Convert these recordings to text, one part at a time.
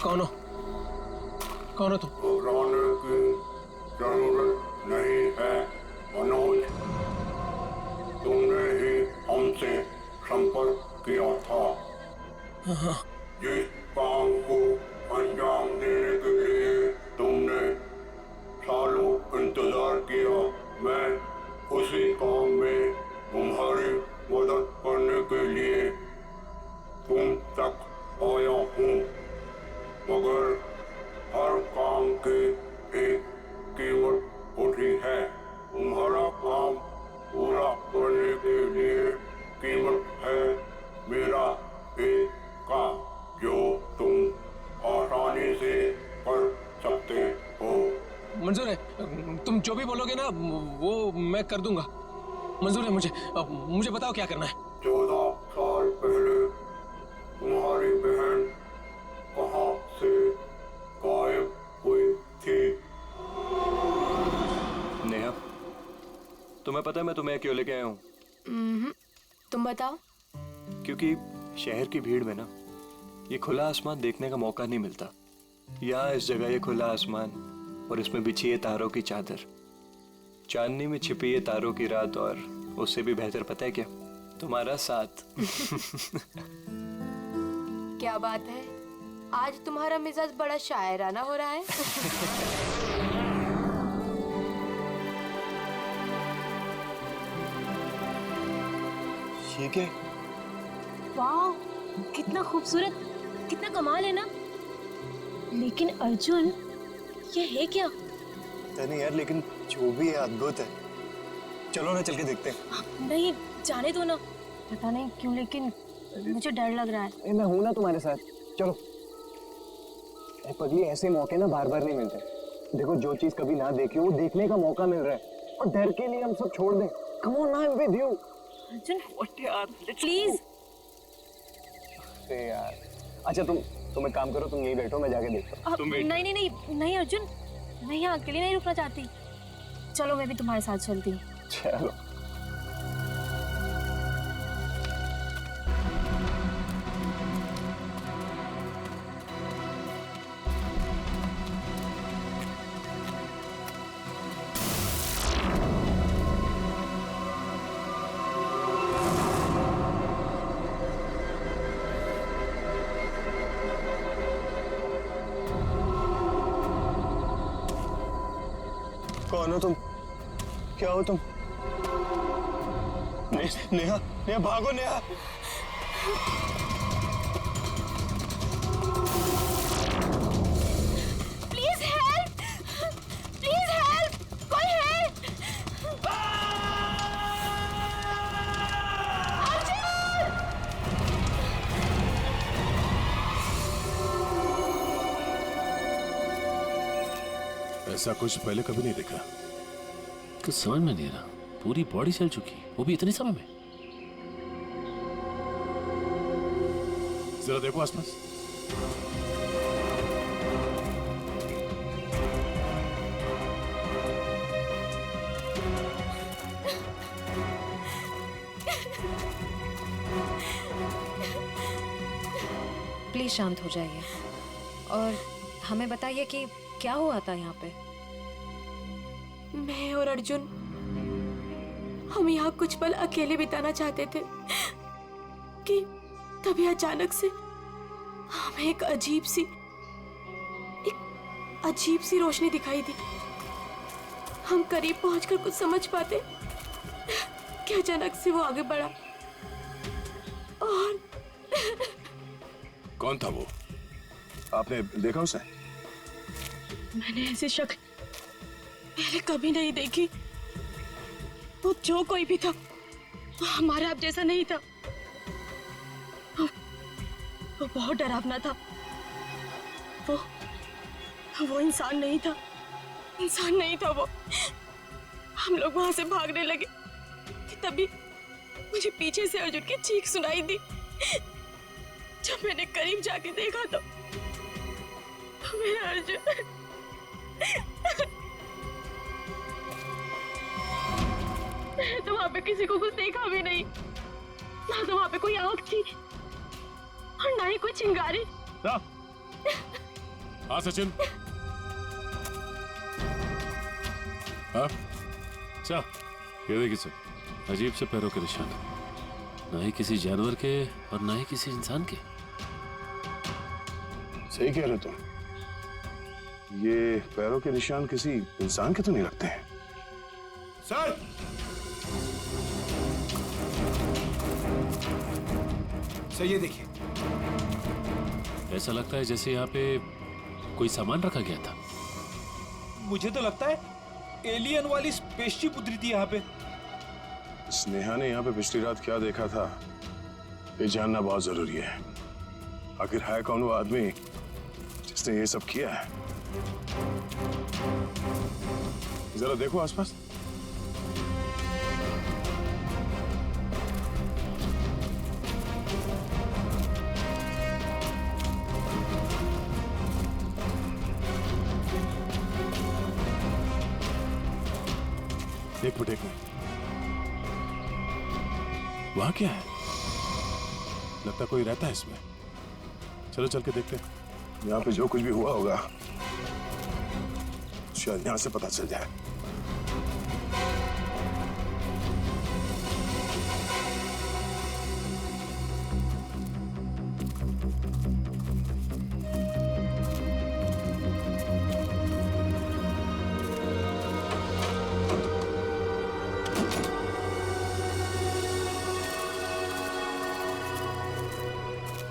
कौन हो? कौन हो तुम? घबराने की जरूरत नहीं है मनोज, तुमने ही हमसे संपर्क किया था। जिस काम को अंजाम देने के लिए तुमने सालों इंतजार किया, मैं उसी काम में तुम्हारी मदद करने के लिए तुम तक आया हूँ, मगर हर काम की एक कीमत होती है। तुम्हारा काम पूरा करने के लिए कीमत है मेरा एक काम जो तुम आसानी से कर सकते हो। मंजूर है, तुम जो भी बोलोगे ना वो मैं कर दूंगा। मंजूर है मुझे। मुझे बताओ क्या करना है। 14 साल पहले तुम्हारी बहन कहाँ से गायब हुई थी? नेहा, तुम्हें पता है मैं तुम्हें क्यों लेके आया हूँ? तुम बताओ। क्योंकि शहर की भीड़ में ना ये खुला आसमान देखने का मौका नहीं मिलता। यहाँ इस जगह ये खुला आसमान और इसमें बिछी है तारों की चादर, चांदनी में छिपी है तारों की रात, और उससे भी बेहतर पता है क्या? तुम्हारा साथ। क्या बात है, आज तुम्हारा मिजाज बड़ा शायराना हो रहा है। ये क्या? वाह, कितना खूबसूरत, कितना कमाल है ना। लेकिन अर्जुन, ये है क्या? नहीं यार, लेकिन जो भी है अद्भुत है। चलो ना, चल के देखते हैं। नहीं, जाने दो ना। पता नहीं क्यों लेकिन मुझे डर लग रहा है। मैं हूं ना तुम्हारे साथ, चलो। पगली, ऐसे मौके ना बार बार नहीं मिलते। देखो, जो चीज कभी ना देखी हो वो देखने का मौका मिल रहा है, और डर के लिए हम सब छोड़ दें। Come on, I am with you. Arjun, यार प्लीज। यार, अच्छा तुम एक काम करो, तुम यहीं बैठो, मैं जाके देखता हूँ। नहीं नहीं नहीं नहीं अर्जुन, मैं यहाँ अकेले नहीं रुकना चाहती। चलो, मैं भी तुम्हारे साथ चलती हूँ। चलो। कौन हो तुम? क्या हो तुम? नेहा, नेहा भागो Neha. Please help, please help, कोई है? ऐसा कुछ पहले कभी नहीं देखा। कुछ समझ में नहीं आ रहा, पूरी बॉडी चल चुकी, वो भी इतने समय में। जरा देखो आसपास। प्लीज शांत हो जाइए और हमें बताइए कि क्या हुआ था यहाँ पे। मैं और अर्जुन, हम यहाँ कुछ पल अकेले बिताना चाहते थे कि तभी अचानक से हमें एक अजीब सी रोशनी दिखाई दी। हम करीब पहुंचकर कुछ समझ पाते कि अचानक से वो आगे बढ़ा और कौन था वो? आपने देखा उसे? मैंने ऐसी शक्ल पहले कभी नहीं देखी। वो जो कोई भी था, वो हमारे आप जैसा नहीं था। वो बहुत डरावना था। वो इंसान नहीं था, इंसान नहीं था वो। हम लोग वहां से भागने लगे कि तभी मुझे पीछे से अर्जुन की चीख सुनाई दी। जब मैंने करीब जाके देखा तो मेरा अर्जुन मैंने तो वहां पे किसी को कुछ देखा भी नहीं, ना तो वहां पे कोई आंख थी और ना ही कोई चिंगारी। हाँ सचिन। हाँ अच्छा, ये देखिए सर, अजीब से पैरों के निशान, ना ही किसी जानवर के और ना ही किसी इंसान के। सही कह रहे तुम, ये पैरों के निशान किसी इंसान के तो नहीं लगते हैं। सर, सर ये देखिए, ऐसा लगता है जैसे यहाँ पे कोई सामान रखा गया था। मुझे तो लगता है एलियन वाली स्पेसशिप उतरी थी यहाँ पे। स्नेहा ने यहाँ पे पिछली रात क्या देखा था, ये जानना बहुत जरूरी है। आखिर है कौन वो आदमी जिसने ये सब किया है? जरा देखो आसपास। एक मिनट वहां क्या है? लगता कोई रहता है इसमें। चलो चल के देखते हैं। यहाँ पे जो कुछ भी हुआ होगा शायद यहाँ से पता चल जाए।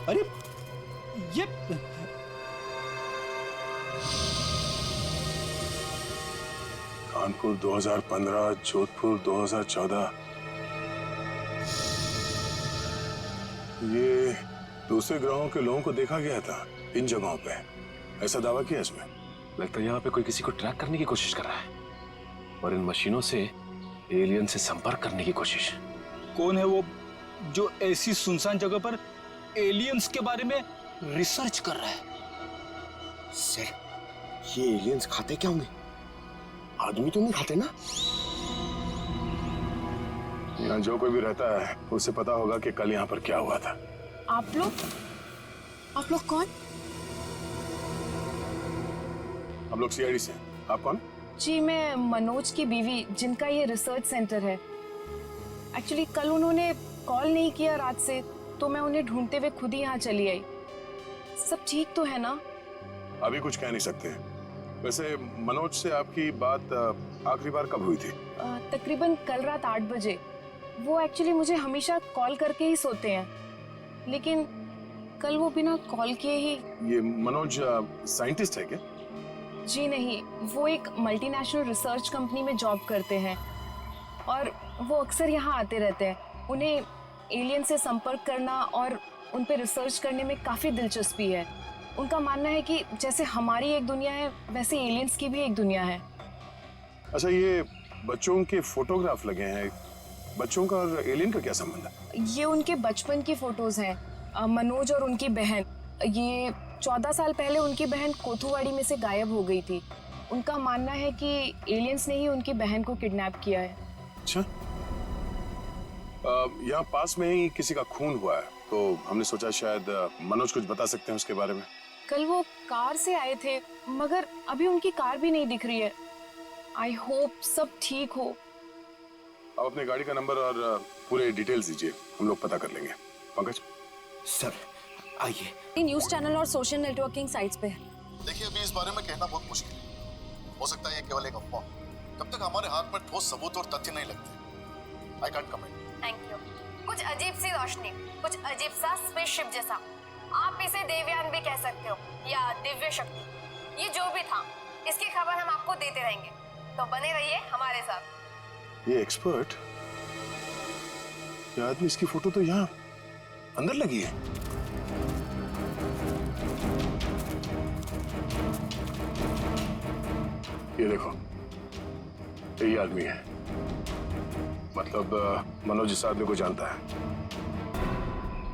अरे ये कानपुर 2015, जोधपुर 2014। ये दूसरे ग्रहों के लोगों को देखा गया था इन जगहों पे, ऐसा दावा किया इसमें। लगता है यहाँ पे कोई किसी को ट्रैक करने की कोशिश कर रहा है और इन मशीनों से एलियन से संपर्क करने की कोशिश। कौन है वो जो ऐसी सुनसान जगह पर एलियंस के बारे में रिसर्च कर रहा है? सर, ये एलियंस खाते क्या होंगे? आदमी तो नहीं खाते ना? यहाँ जो कोई भी रहता है उसे पता होगा कि कल यहाँ पर क्या हुआ था। आप लोग कौन? हम लोग सीआईडी से। आप कौन? जी मैं मनोज की बीवी, जिनका ये रिसर्च सेंटर है। एक्चुअली कल उन्होंने कॉल नहीं किया रात से, तो मैं उन्हें ढूंढते हुए खुद ही यहाँ चली आई। सब ठीक तो है ना? अभी कुछ कह नहीं सकते। वैसे मनोज से आपकी बात आखिरी बार कब हुई थी? तकरीबन कल रात 8 बजे। वो एक्चुअली मुझे हमेशा कॉल करके ही सोते हैं, लेकिन कल वो बिना कॉल किए ही। ये मनोज साइंटिस्ट है क्या? जी नहीं, वो एक मल्टीनेशनल रिसर्च कंपनी में जॉब करते हैं और वो अक्सर यहाँ आते रहते हैं। उन्हें एलियन से संपर्क करना और उन पे रिसर्च करने में काफ़ी दिलचस्पी है। उनका मानना है कि जैसे हमारी एक दुनिया है, वैसे एलियंस की भी एक दुनिया है। अच्छा, ये बच्चों के फोटोग्राफ लगे हैं, बच्चों का और एलियन का क्या संबंध है? ये उनके बचपन की फोटोज हैं, मनोज और उनकी बहन। ये 14 साल पहले उनकी बहन कोथुवाड़ी में से गायब हो गई थी। उनका मानना है कि एलियंस ने ही उनकी बहन को किडनैप किया है। अच्छा, यहाँ पास में ही किसी का खून हुआ है, तो हमने सोचा शायद मनोज कुछ बता सकते हैं उसके बारे में। कल वो कार से आए थे, मगर अभी उनकी कार भी नहीं दिख रही है। आई होप सब ठीक हो। आप अपने गाड़ी का नंबर और पूरे डिटेल्स दीजिए, हम लोग पता कर लेंगे। पंकज सर आइए। न्यूज चैनल और सोशल नेटवर्किंग साइट्स पे। देखिए, अभी इस बारे में कहना बहुत मुश्किल है। हो सकता है ये केवल एक अफवाह। जब तक हमारे हाथ में ठोस सबूत और तथ्य नहीं लगते, I can't comment. Thank you. कुछ अजीब सी रोशनी, कुछ अजीब सा स्पेसशिप जैसा, आप इसे देवयान भी कह सकते हो या दिव्य शक्ति। ये जो भी था, इसकी खबर हम आपको देते रहेंगे, तो बने रहिए हमारे साथ। ये एक्सपर्ट, ये आदमी, इसकी फोटो तो यहाँ अंदर लगी है। ये देखो, यही आदमी है। मतलब मनोज इस आदमी को जानता है।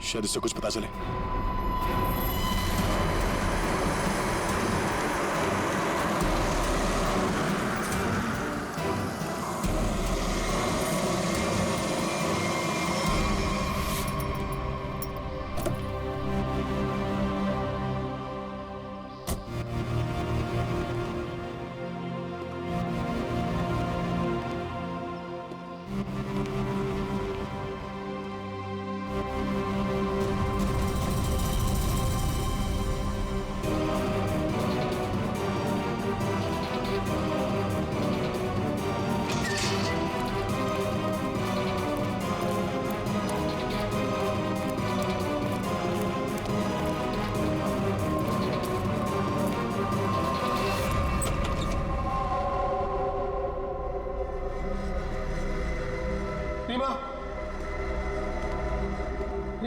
शायद इससे कुछ पता चले।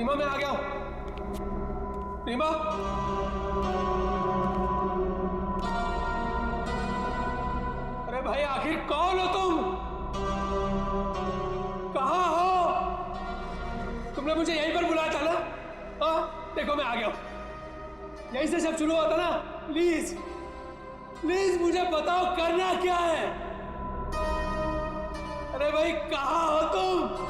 रीमा मैं आ गया हूं। रीमा अरे भाई आखिर कौन हो तुम? कहां हो? तुमने मुझे यहीं पर बुलाया था ना? हाँ देखो मैं आ गया हूं। यहीं से सब शुरू होता ना। प्लीज प्लीज मुझे बताओ करना क्या है? अरे भाई कहां हो तुम?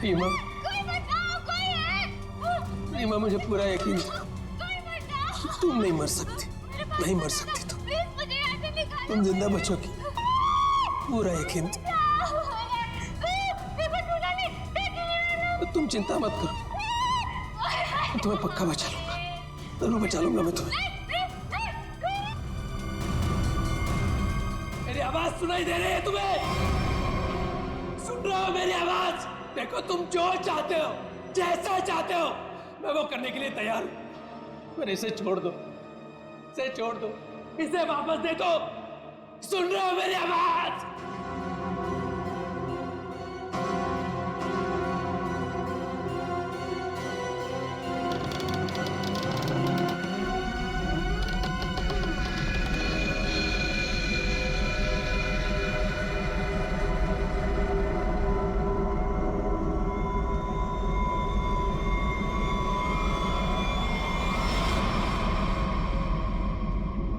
रीमा रीमा मुझे पूरा यकीन था तुम नहीं मर सकती, नहीं मर सकती तुम जिंदा बचोगी, पूरा यकीन था। तुम चिंता मत करो, मैं तुम्हें पक्का बचा लूंगा, जरूर बचा लूंगा मैं तुम्हें। मेरी आवाज सुनाई दे रही है तुम्हें? सुन रहे हो मेरी आवाज? देखो तुम जो चाहते हो, जैसा चाहते हो, मैं वो करने के लिए तैयार हूं। पर इसे छोड़ दो, इसे छोड़ दो, इसे वापस दे दो। सुन रहे हो मेरी आवाज?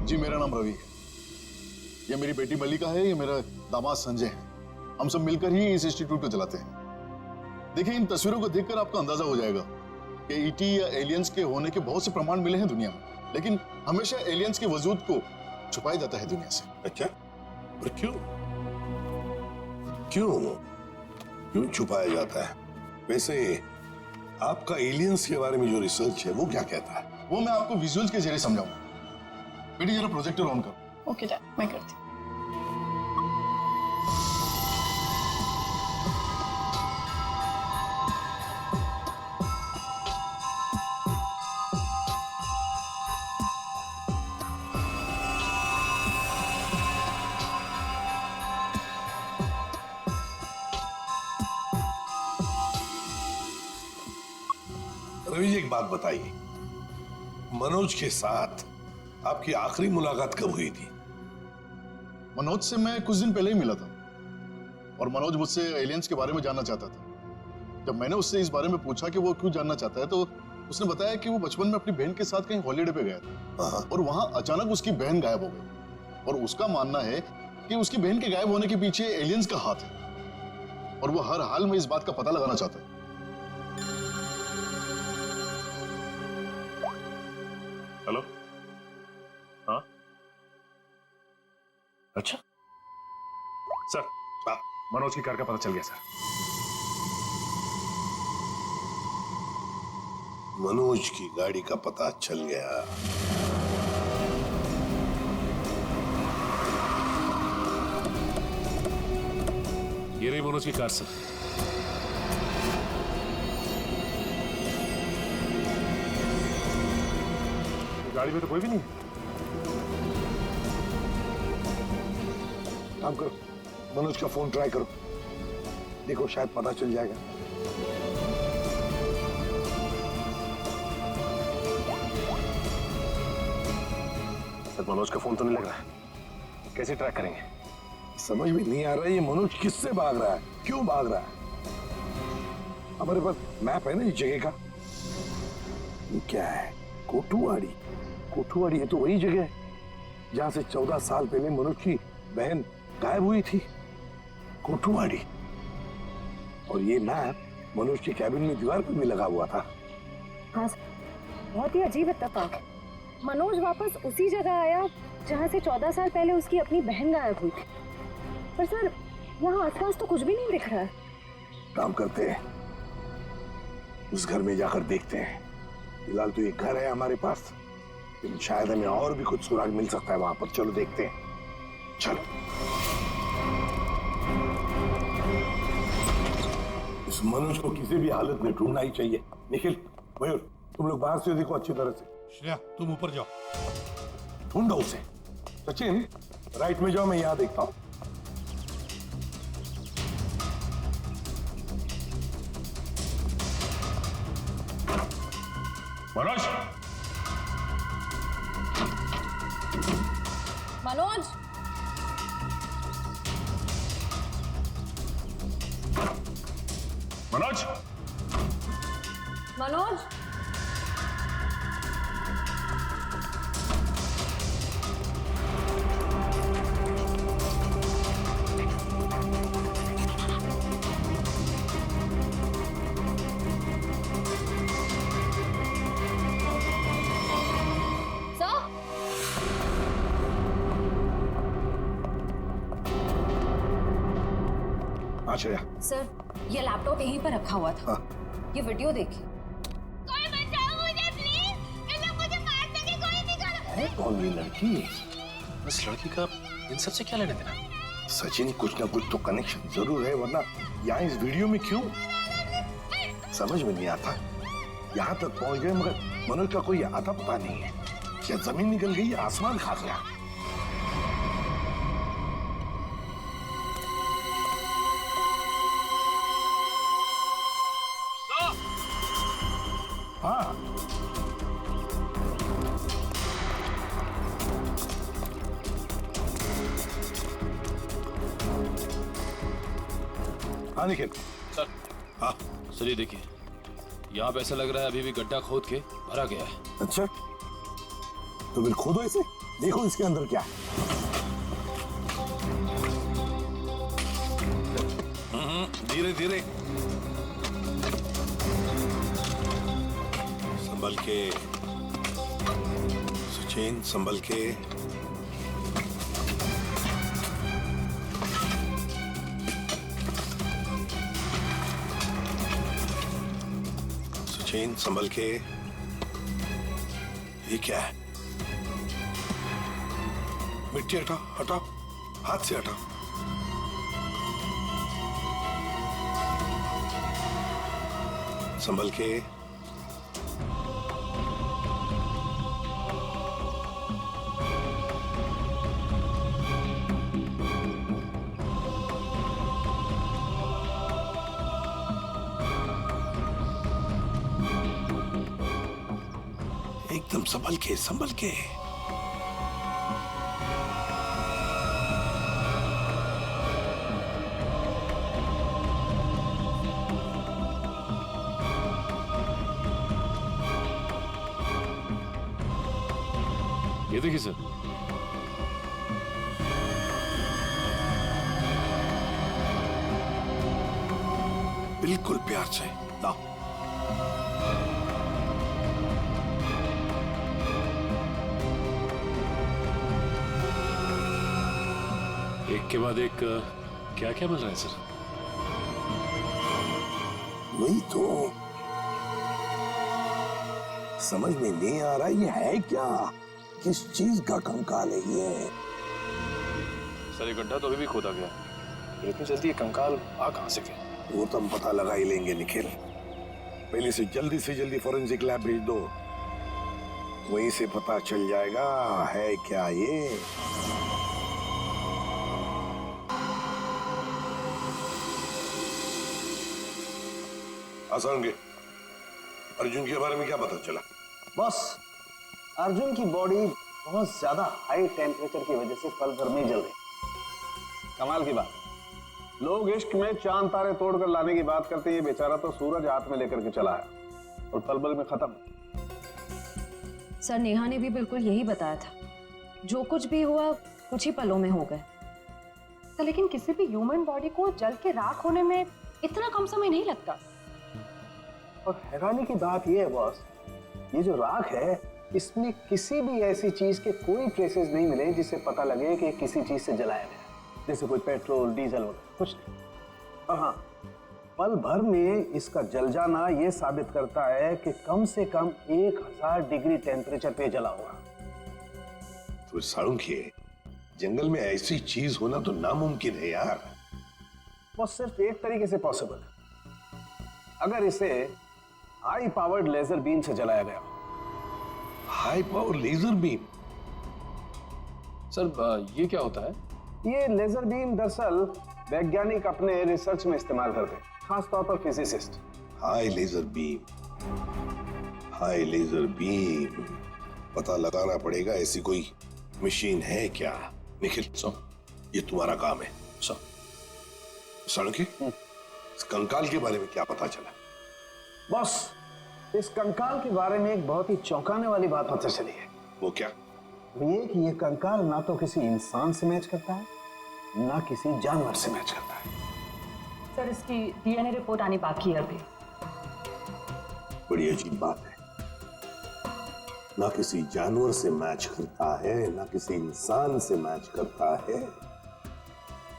जी मेरा नाम रवि है, ये मेरी बेटी मल्लिका है, ये मेरा दामाद संजय है। हम सब मिलकर ही इस इंस्टीट्यूट को चलाते हैं। देखिए इन तस्वीरों को देखकर आपको अंदाजा हो जाएगा कि ईटी या एलियंस के होने के बहुत से प्रमाण मिले हैं दुनिया में, लेकिन हमेशा एलियंस के वजूद को छुपाया जाता है दुनिया से। अच्छा, पर क्यों क्यों क्यों छुपाया जाता है? वैसे आपका एलियंस के बारे में जो रिसर्च है वो क्या कहता है? वो मैं आपको विजुअल्स के जरिए समझाऊंगा। बेटी जरा प्रोजेक्टर ऑन करो। ओके डैड, मैं करती हूँ। रवि जी एक बात बताइए, मनोज के साथ आपकी आखिरी मुलाकात कब हुई थी? मनोज से मैं कुछ दिन पहले ही मिला था और मनोज मुझसे एलियंस के बारे में जानना चाहता था। जब मैंने उससे इस बारे में पूछा कि वो क्यों जानना चाहता है, तो उसने बताया कि वो बचपन में अपनी बहन के साथ कहीं हॉलीडे पे गया था और वहां अचानक उसकी बहन गायब हो गई और उसका मानना है कि उसकी बहन के गायब होने के पीछे एलियंस का हाथ है और वो हर हाल में इस बात का पता लगाना चाहता है। हेलो, हाँ अच्छा सर, मनोज की कार का पता चल गया सर। मनोज की गाड़ी का पता चल गया। ये रही मनोज की कार सर। गाड़ी में तो कोई भी नहीं। काम करो, मनोज का फोन ट्राई करो, देखो शायद पता चल जाएगा। सर मनोज का फोन तो नहीं लग रहा है, कैसे ट्रैक करेंगे? समझ में नहीं आ रहा है ये मनोज किससे भाग रहा है, क्यों भाग रहा है। हमारे पास मैप है ना इस जगह का। ये क्या है? कोठुवाड़ी। कोठुवाड़ी है तो वही जगह है जहां से 14 साल पहले मनोज की बहन गायब हुई थी। कोठुवाड़ी। और ये मैप मनोज के कैबिन में दीवार पर भी लगा हुआ था। हाँ, बहुत ही अजीब इत्तेफाक। मनोज वापस उसी जगह आया जहाँ से 14 साल पहले उसकी अपनी बहन गायब हुई थी। पर सर यहाँ आसपास तो कुछ भी नहीं दिख रहा है। काम करते हैं, उस घर में जाकर देखते हैं। फिलहाल तो ये घर है हमारे पास, लेकिन शायद हमें और भी कुछ सुराग मिल सकता है वहां पर। चलो देखते हैं, चलो। इस मनोज को किसी भी हालत में ढूंढना ही चाहिए। निखिल, मयूर, तुम लोग बाहर से देखो अच्छी तरह से। श्रेया तुम ऊपर जाओ, ढूंढो उसे। सचिन राइट में जाओ, मैं यहां देखता हूं। मनोज, मनोज, मनोज, मनोज, श्रेया, सर ये लैपटॉप यहीं पर रखा हुआ था। ये वीडियो देखिए। कोई बचाओ मुझे प्लीज, इन्हें मुझे मारने की कोई निकालो। है कौन ये लड़की? इस लड़की का इन सब से क्या लेना देना? सचिन, कुछ ना कुछ तो कनेक्शन जरूर है, वरना यहाँ इस वीडियो में क्यों? समझ में नहीं आता। यहाँ तक पहुंच गए मगर मनोज का कोई आता पता नहीं है। क्या जमीन निकल गई या आसमान खा गया? हाँ, हाँ निखिल। सर, हाँ सर ये देखिए, यहाँ पे ऐसा लग रहा है अभी भी गड्ढा खोद के भरा गया है। अच्छा, तो फिर खोदो इसे, देखो इसके अंदर क्या है। धीरे धीरे, संभल के सचिन, संभल के। सचिन, संभल के। ये क्या है? मिट्टी हटाओ, हटाओ, हाथ से हटाओ। संभल के। एकदम संभल के, संभल के। ये देखिए सर, बिल्कुल प्यार से लाओ। एक के बाद एक क्या क्या मिल रहा है सर? वही तो समझ में नहीं आ रहा, ये है क्या? किस चीज का कंकाल है ये? सर ये गड्ढा तो अभी भी खोदा गया, इतनी जल्दी ये कंकाल आ कहां से गए? वो तो हम पता लगा ही लेंगे निखिल। पहले से जल्दी फॉरेंसिक लैब भेज दो, वहीं से पता चल जाएगा है क्या ये। आसान, अर्जुन के बारे में क्या पता चला? बस अर्जुन की बॉडी बहुत ज्यादा हाई टेम्परेचर की वजह से पल भर में जल गई। कमाल की बात, लोग इश्क में चांद तारे तोड़कर लाने की बात करते हैं, ये बेचारा तो सूरज हाथ में लेकर के चला है और पल भर में खत्म। सर नेहा ने भी बिल्कुल यही बताया था, जो कुछ भी हुआ कुछ ही पलों में हो गए। तो लेकिन किसी भी ह्यूमन बॉडी को जल के राख होने में इतना कम समय नहीं लगता। और हैरानी की बात यह है बॉस, ये जो राख है इसमें किसी भी ऐसी चीज के कोई ट्रेसेस नहीं मिले जिससे पता लगे कि किसी चीज से जलाया गया, जैसे कोई पेट्रोल डीजल वगैरह कुछ नहीं। और हाँ, पल भर में इसका जल जाना यह साबित करता है कि कम से कम 1000 डिग्री टेम्परेचर पे जला होगा। तो साळुंखे, जंगल में ऐसी चीज होना तो नामुमकिन है यार। वो सिर्फ एक तरीके से पॉसिबल है, अगर इसे हाई पावर्ड लेजर बीम से जलाया गया। High power laser beam? Sir ये क्या होता है? ये लेजर बीम दरअसल वैज्ञानिक अपने रिसर्च में इस्तेमाल करते हैं, खासतौर पर physicist. High laser beam, high laser beam, पता लगाना पड़ेगा ऐसी कोई मशीन है क्या। निखिल, ये तुम्हारा काम है। साळुंखे, इस कंकाल के बारे में क्या पता चला? बॉस, इस कंकाल के बारे में एक बहुत ही चौंकाने वाली बात पता चली है। वो क्या? ये कि ये कंकाल ना तो किसी इंसान से मैच करता है, ना किसी जानवर से मैच करता है। सर, इसकी डीएनए रिपोर्ट आनी बाकी है अभी। बड़ी अजीब बात है, ना किसी जानवर से मैच करता है, ना किसी इंसान से मैच करता है।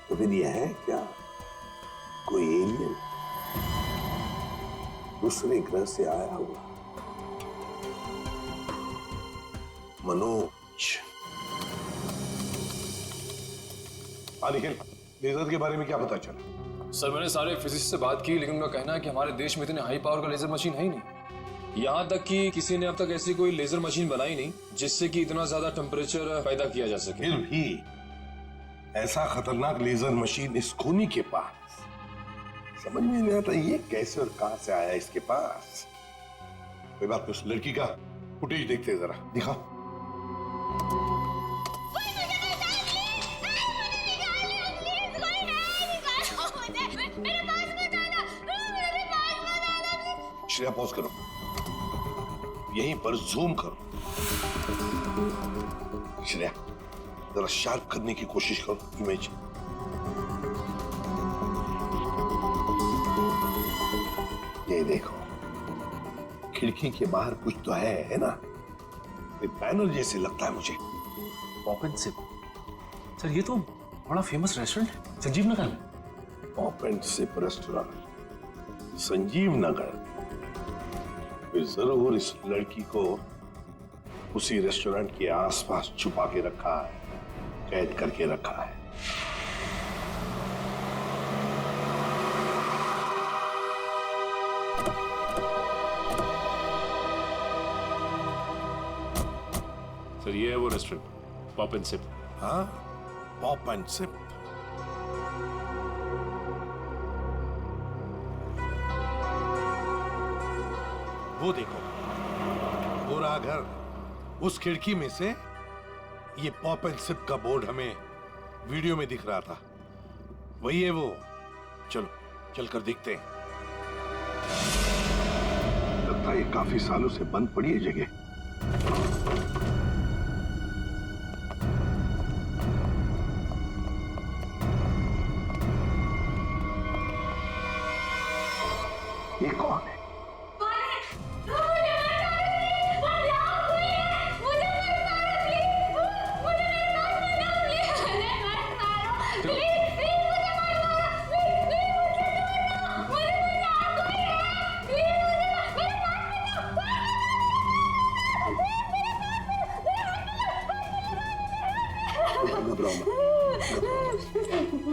तो फिर यह है क्या, कोई एलियन दूसरे ग्रह से आया हुआ? मनोज, निखिल, लेजर के बारे में क्या पता चला? सर मैंने सारे फिजिसिस्ट से बात की, लेकिन उनका कहना है कि हमारे देश में इतने हाई पावर का लेजर मशीन है ही नहीं। यहाँ तक कि किसी ने अब तक ऐसी कोई लेजर मशीन बनाई नहीं जिससे कि इतना ज्यादा टेम्परेचर पैदा किया जा सके। फिर भी ऐसा खतरनाक लेजर मशीन इस खूनी के पास, समझ में नहीं आता ये कैसे और कहां से आया इसके पास। कोई बात नहीं, उस लड़की का फुटेज देखते हैं जरा, दिखाओ। श्रेया, पॉज करो, यहीं पर जूम करो। श्रेया, जरा शार्प करने की कोशिश करो इमेज। ये देखो, खिड़की के बाहर कुछ तो है ना? ये बैनर जैसे लगता है मुझे। Pop and SIP. सर ये तो बड़ा फेमस रेस्टोरेंट है संजीव नगर में। Pop and sip restaurant, Sanjeev Nagar. फिर जरूर इस लड़की को उसी रेस्टोरेंट के आसपास छुपा के रखा है, कैद करके रखा है। सर ये है वो रेस्टोरेंट, पॉप एंड सिप। हाँ, पॉप एंड सिप। वो देखो, पूरा घर, उस खिड़की में से ये पॉप एंड सिप का बोर्ड हमें वीडियो में दिख रहा था। वही है वो। चलो चलकर देखते हैं। लगता है ये काफी सालों से बंद पड़ी है जगह। ये कौन है?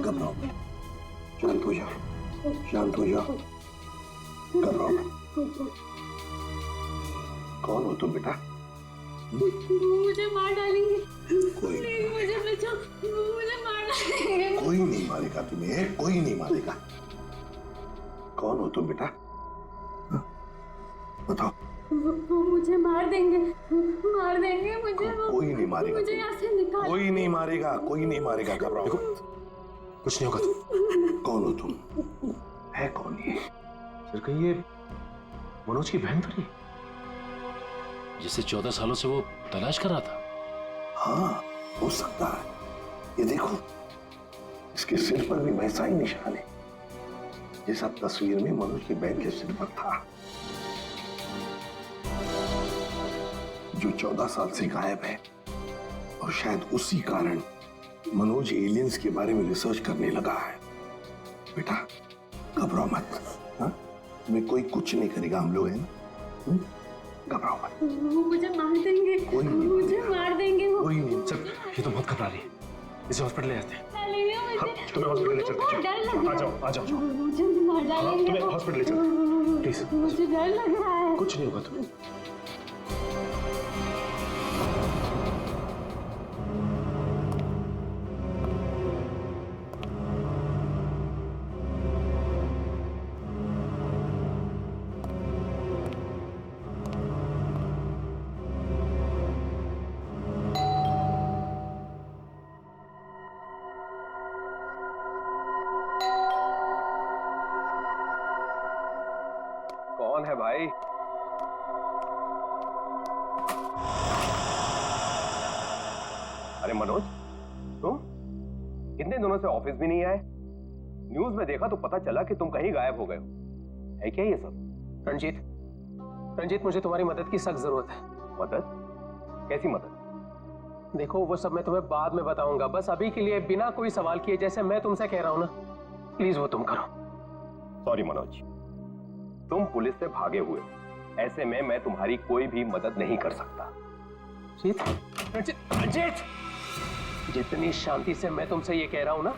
घबराओ, शांत हो जाओ, शांत हो जाओ, घबराओ। कौन हो तुम बेटा? मुझे मार डालेंगे। कोई मुझे बचाओ, मुझे मार डालेंगे। कोई नहीं मारेगा तुम्हें, कोई नहीं मारेगा। कौन हो तुम बेटा? बताओ। वो मुझे मार देंगे, मार देंगे मुझे। कोई नहीं मारेगा, मुझे यहाँ से निकाल। कोई नहीं मारेगा, कोई नहीं मारेगा। घबराओ, कुछ नहीं होगा। कौन हो तुम? है कौन ये? सर कहीं ये मनोज की बहन तो नहीं, जिसे 14 सालों से वो तलाश कर रहा था? हाँ, हो सकता है। ये देखो, इसके सिर पर भी वैसा ही निशान है जैसा तस्वीर में मनोज की बहन के सिर पर था। जो 14 साल से गायब है, और शायद उसी कारण मनोज एलियंस के बारे में रिसर्च करने लगा है। बेटा घबराओ मत, हाँ? तुम्हें कोई कुछ नहीं करेगा, हम लोग हैं ना, घबराओ मत। वो मुझे मार देंगे, कोई नहीं, मुझे मार देंगे वो। कोई नहीं। चल, ये तो बहुत घबरा रही है, इसे हॉस्पिटल ले जाते हैं। तुम्हें हॉस्पिटल ले चलते हैं। डर लग रहा आ जाओ। मुझे मार डालेंगे। तुम्हें हॉस्पिटल ले चलते हैं, प्लीज। मुझे डर लग रहा है। कुछ नहीं होगा तुम्हें। कौन है भाई? अरे मनोज, तुम कितने दिनों से ऑफिस भी नहीं आए? न्यूज में देखा तो पता चला कि तुम कहीं गायब हो गए हो। है क्या ये सब? रंजीत, मुझे तुम्हारी मदद की सख्त जरूरत है। मदद? कैसी मदद? देखो, वो सब मैं तुम्हें बाद में बताऊंगा। बस अभी के लिए बिना कोई सवाल किए, जैसे मैं तुमसे कह रहा हूं ना, प्लीज वो तुम करो। सॉरी मनोज, तुम पुलिस से भागे हुए हो, ऐसे में मैं तुम्हारी कोई भी मदद नहीं कर सकता। रंजीत, जितनी शांति से मैं तुमसे ये कह रहा हूं ना,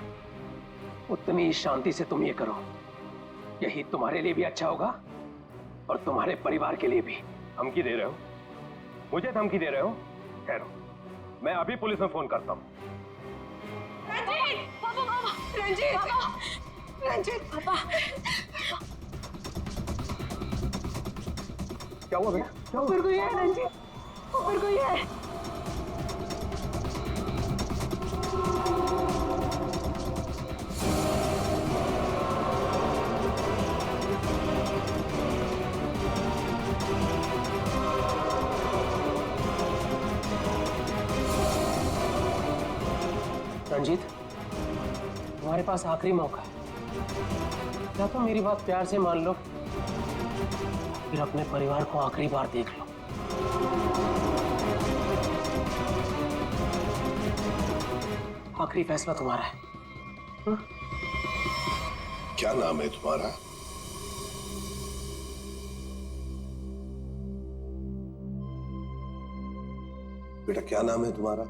उतनी शांति से तुम ये करो। यही तुम्हारे लिए भी अच्छा होगा और तुम्हारे परिवार के लिए भी। धमकी दे रहे हो? मुझे धमकी दे रहे हो? ठहरो, मैं अभी पुलिस में फोन करता हूं। रंजीत पापा। क्या हुआ बेटा? ऊपर कोई है रंजीत, ऊपर कोई है। रंजीत, तुम्हारे पास आखिरी मौका है। क्या तुम मेरी बात प्यार से मान लो, फिर अपने परिवार को आखिरी बार देख लो। आखिरी फैसला तुम्हारा है। क्या नाम है तुम्हारा? बेटा क्या नाम है तुम्हारा?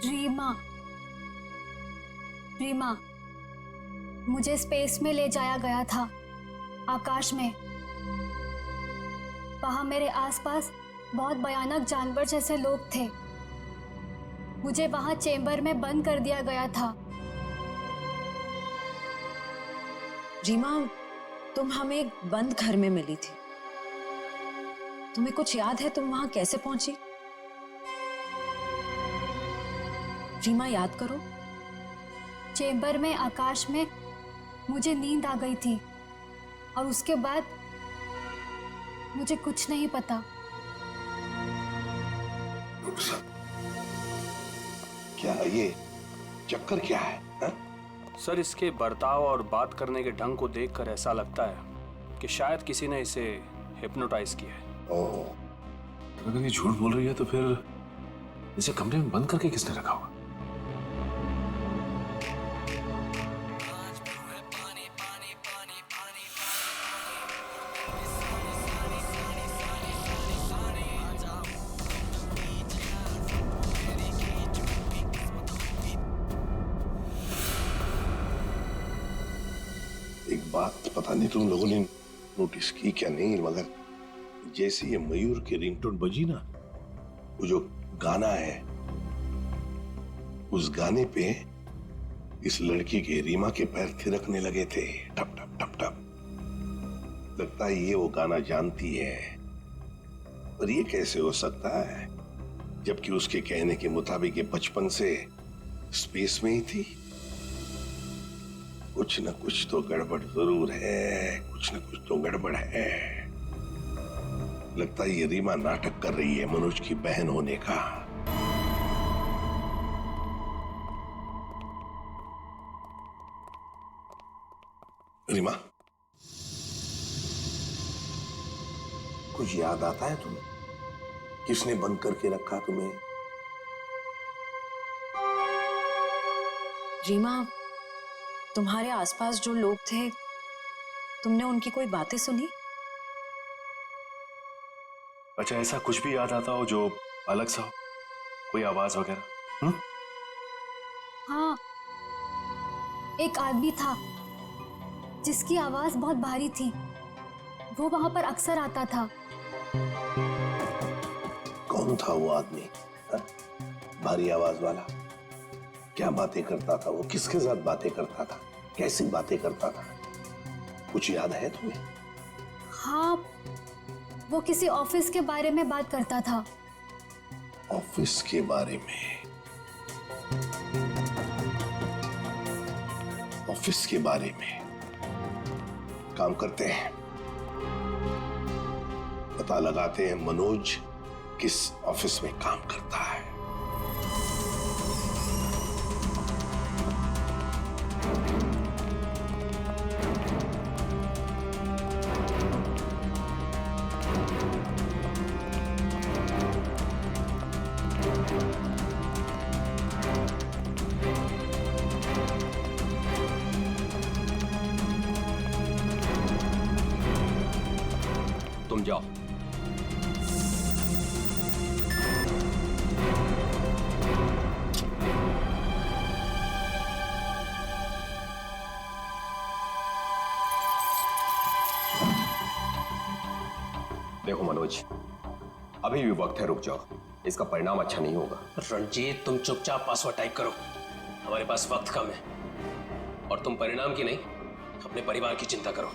रीमा। रीमा, मुझे स्पेस में ले जाया गया था, आकाश में। वहां मेरे आसपास बहुत भयानक जानवर जैसे लोग थे। मुझे वहां चेंबर में बंद कर दिया गया था। रीमा, तुम हमें एक बंद घर में मिली थी। तुम्हें कुछ याद है तुम वहां कैसे पहुंची? रीमा, याद करो। चेंबर में आकाश में मुझे नींद आ गई थी और उसके बाद मुझे कुछ नहीं पता। क्या ये चक्कर क्या है, हा? सर, इसके बर्ताव और बात करने के ढंग को देखकर ऐसा लगता है कि शायद किसी ने इसे हिप्नोटाइज किया है। अगर ये झूठ बोल रही है तो फिर इसे कमरे में बंद करके किसने रखा होगा? एक बात पता नहीं तुम लोगों ने नोटिस की क्या नहीं, मगर जैसे ये मयूर की रिंगटोन बजी ना, वो जो गाना है, उस गाने पे इस लड़की के रीमा के पैर थिरकने लगे थे, टप टप टप टप। लगता है ये वो गाना जानती है, पर ये कैसे हो सकता है जबकि उसके कहने के मुताबिक ये बचपन से स्पेस में ही थी। कुछ न कुछ तो गड़बड़ जरूर है, कुछ न कुछ तो गड़बड़ है। लगता है ये रीमा नाटक कर रही है मनोज की बहन होने का। रीमा, कुछ याद आता है तुम्हें? किसने बंद करके रखा तुम्हें? रीमा, तुम्हारे आसपास जो लोग थे, तुमने उनकी कोई बातें सुनी? अच्छा, ऐसा कुछ भी याद आता हो जो अलग सा हो, कोई आवाज वगैरह? हाँ, एक आदमी था जिसकी आवाज बहुत भारी थी। वो वहां पर अक्सर आता था। कौन था वो आदमी? हा? भारी आवाज वाला? क्या बातें करता था वो? किसके साथ बातें करता था? कैसी बातें करता था? कुछ याद है तुम्हें? हाँ, वो किसी ऑफिस के बारे में बात करता था। ऑफिस के बारे में? ऑफिस के बारे में? काम करते हैं, पता लगाते हैं मनोज किस ऑफिस में काम करता है। तुम जाओ। देखो मनोज, अभी भी वक्त है, रुक जाओ। इसका परिणाम अच्छा नहीं होगा। रणजीत, तुम चुपचाप पासवर्ड टाइप करो। हमारे पास वक्त कम है। और तुम परिणाम की नहीं, अपने परिवार की चिंता करो।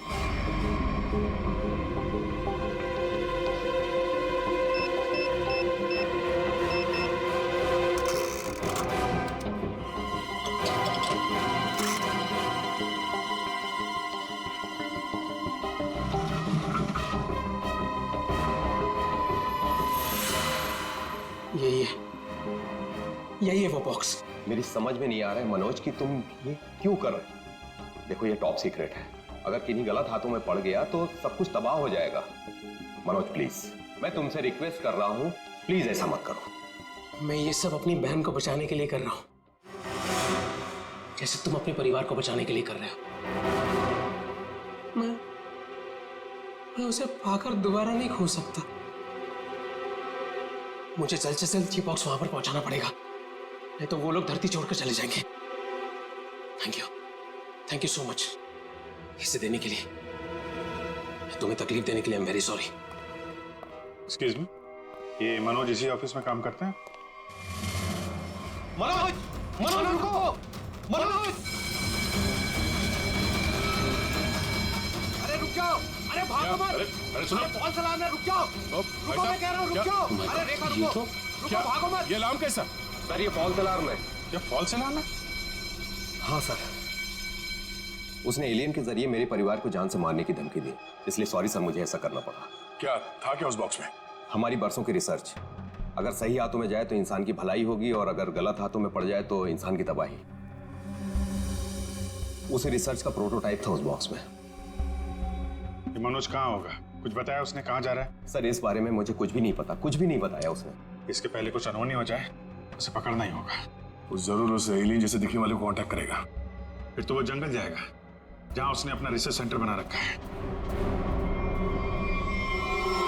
यही है वो बॉक्स। मेरी समझ में नहीं आ रहा है मनोज कि तुम ये क्यों कर रहे हो। देखो, ये टॉप सीक्रेट है। अगर किन्हीं गलत हाथों में पड़ गया तो सब कुछ तबाह हो जाएगा। मनोज प्लीज, मैं तुमसे रिक्वेस्ट कर रहा हूं, प्लीज ऐसा मत करो। मैं ये सब अपनी बहन को बचाने के लिए कर रहा हूं, जैसे तुम अपने परिवार को बचाने के लिए कर रहे हो। मैं उसे पाकर दोबारा नहीं खो सकता। मुझे जल्द से जल्द ये बॉक्स वहां पर पहुंचाना पड़ेगा, नहीं तो वो लोग धरती छोड़कर चले जाएंगे। थैंक यू सो मच इसे देने के लिए, तुम्हें तकलीफ देने के लिए। I am very sorry. Excuse me, ये मनोज इसी ऑफिस में काम करते हैं? मनोज, मनोज रुको, मनोज! अरे रुक जाओ, अरे भागो मत! अरे सुनो, कौन सा अलार्म है? रुक जाओ, रुको, मैं कह रहा हूँ रुक जाओ। अरे रेखा रुको, रुको, भागो मत! ये अलार्म कैसा? सर, ये फॉल्स अलार्म है। ये फॉल्स अलार्म है? हाँ सर, उसने एलियन के जरिए मेरे परिवार को जान से मारने की धमकी दी, इसलिए सॉरी सर, मुझे ऐसा करना पड़ा। क्या था क्या उस बॉक्स में? हमारी बरसों की रिसर्च। अगर सही हाथों में जाए तो इंसान की भलाई होगी, और अगर गलत हाथों में पड़ जाए तो इंसान की तबाही। उसी रिसर्च का प्रोटोटाइप था उस बॉक्स में। ये मनोज कहाँ होगा? कुछ बताया उसने? कहाँ जा रहा है? सर, इस बारे में मुझे कुछ भी नहीं पता, कुछ भी नहीं बताया उसने। इसके पहले कुछ अनहोनी हो जाए, उसे पकड़ना ही होगा। वो जरूर उस एलियन जैसे दिखने वाले को कांटेक्ट करेगा, फिर तो वो जंगल जाएगा जहां उसने अपना रिसर्च सेंटर बना रखा है।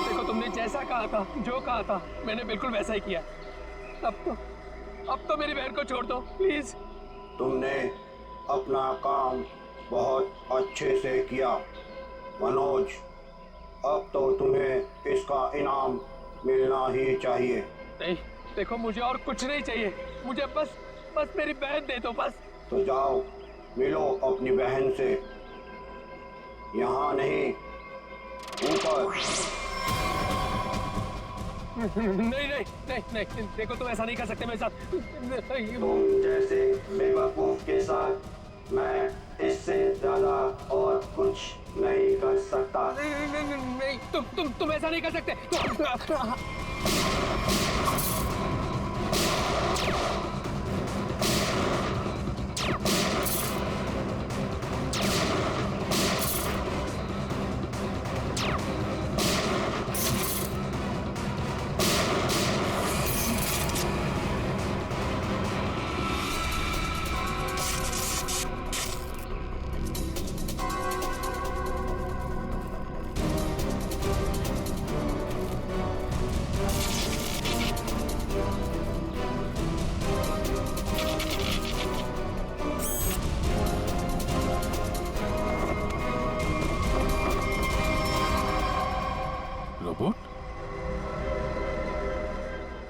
देखो, तुमने जैसा कहा था, जो कहा था, मैंने बिल्कुल वैसा ही किया। अब तो मेरी बहन को छोड़ दो प्लीज। तुमने अपना काम बहुत अच्छे से किया मनोज, अब तो तुम्हें इसका इनाम मिलना ही चाहिए। नहीं, देखो, मुझे और कुछ नहीं चाहिए, मुझे बस मेरी बहन दे दो बस। तो जाओ, मिलो अपनी बहन से, यहाँ नहीं, ऊपर। नहीं, देखो, तुम ऐसा नहीं कर सकते मेरे साथ। तुम जैसे बेवकूफ के साथ मैं इससे ज्यादा और कुछ नहीं कर सकता। नहीं, तुम ऐसा नहीं कर सकते।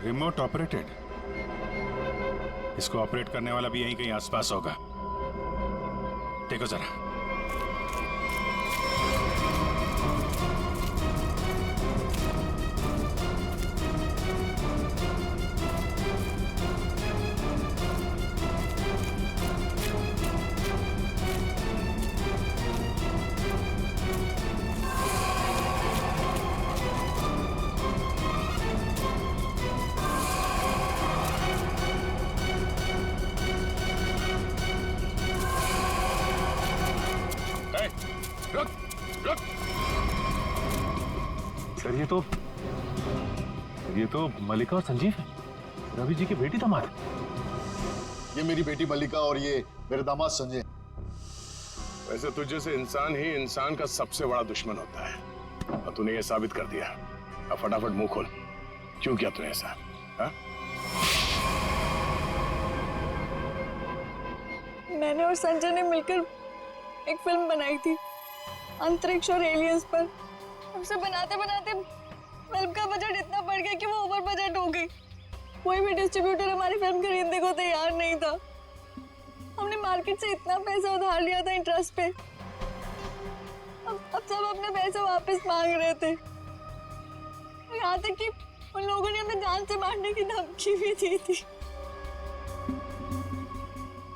Remote operated? इसको ऑपरेट करने वाला भी यहीं कहीं आसपास होगा। देखो जरा। सर ये तो मल्लिका और संजीव है, रवि जी की बेटी दामाद। ये मेरी बेटी मल्लिका और ये मेरे दामाद संजय। वैसे तुझ जैसे इंसान ही इंसान का सबसे बड़ा दुश्मन होता है, और तूने ये साबित कर दिया। अब फटाफट मुंह खोल, क्यों किया तूने ऐसा? हा? मैंने और संजय ने मिलकर एक फिल्म बनाई थी अंतरिक्ष और एलियंस पर। उसे बनाते बनाते फिल्म का बजट इतना बढ़ गया कि वो ओवर बजट हो गई। कोई भी डिस्ट्रीब्यूटर हमारी फिल्म खरीदने को तैयार नहीं था। हमने मार्केट से इतना पैसा उधार लिया था इंटरेस्ट पे। अब सब अपने पैसे वापस मांग रहे थे। यहाँ तक कि उन लोगों ने हमें जान से मारने की धमकी भी दी थी।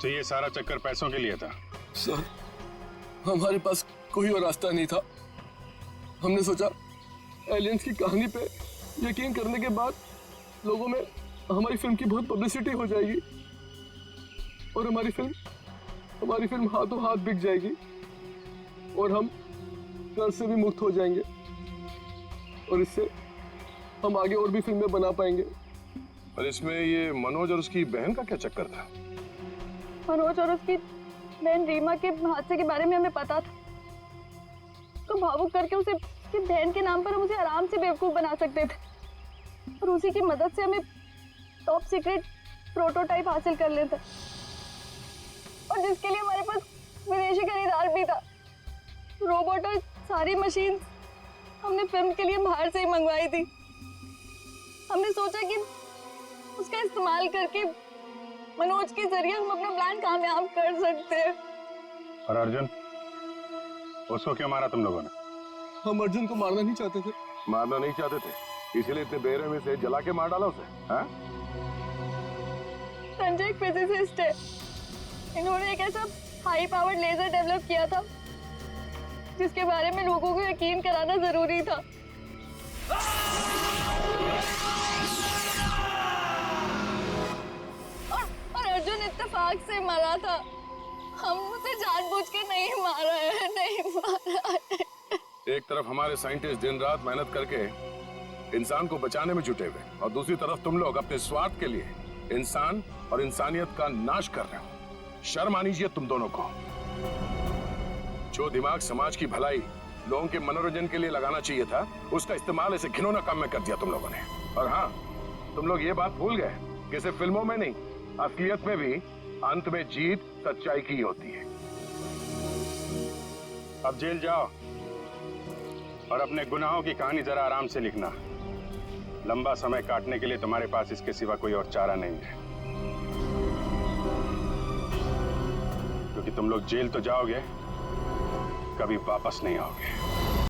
तो ये सारा चक्कर पैसों के लिए था? सर, हमारे पास कोई और रास्ता नहीं था। हमने सोचा एलियंस की कहानी पे यकीन करने के बाद लोगों में हमारी फिल्म की बहुत पब्लिसिटी हो जाएगी और हमारी फिल्म हाथों हाथ बिक जाएगी और हम कर्ज से भी मुक्त हो जाएंगे और इससे हम आगे और भी फिल्में बना पाएंगे। और इसमें ये मनोज और उसकी बहन का क्या चक्कर था? मनोज और उसकी बहन रीमा के हादसे के बारे में हमें पता था, तो भावुक करके उसे उसकी बहन के नाम पर हम उसे आराम से बेवकूफ बना सकते थे और उसी की मदद से हमें टॉप सीक्रेट प्रोटोटाइप हासिल कर लेते, और जिसके लिए हमारे पास विदेशी खरीदार भी था। रोबोट और सारी मशीन हमने फिल्म के लिए बाहर से ही मंगवाई थी। हमने सोचा कि उसका इस्तेमाल करके मनोज के जरिए हम अपना प्लान कामयाब कर सकते हैं। और अर्जुन, उसको क्यों मारा तुम लोगों ने? हम अर्जुन को मारना नहीं चाहते थे। मारना नहीं चाहते थे, इसीलिए इतने बेरहमी से जला के मार डाला उसे? हाँ? संजय एक फिजिसिस्ट है। इन्होंने एक ऐसा हाई पावर्ड लेजर डेवलप किया था जिसके बारे में लोगों को यकीन कराना जरूरी था। और अर्जुन इत्तेफाक से मरा था। हम उसे जानबूझ के नहीं मारा है, नहीं मारा है। एक तरफ हमारे साइंटिस्ट दिन रात मेहनत करके इंसान को बचाने में जुटे हुए, और दूसरी तरफ तुम लोग अपने स्वार्थ के लिए इंसान और इंसानियत का नाश कर रहे हो। शर्म आनी चाहिए तुम दोनों को। जो दिमाग समाज की भलाई, लोगों के मनोरंजन के लिए लगाना चाहिए था, उसका इस्तेमाल ऐसे घिनौना काम में कर दिया तुम लोगों ने। और हाँ, तुम लोग ये बात भूल गए कि सिर्फ फिल्मों में नहीं, असलियत में भी अंत में जीत सच्चाई की होती है। अब जेल जाओ और अपने गुनाहों की कहानी जरा आराम से लिखना। लंबा समय काटने के लिए तुम्हारे पास इसके सिवा कोई और चारा नहीं है, क्योंकि तुम लोग जेल तो जाओगे, कभी वापस नहीं आओगे।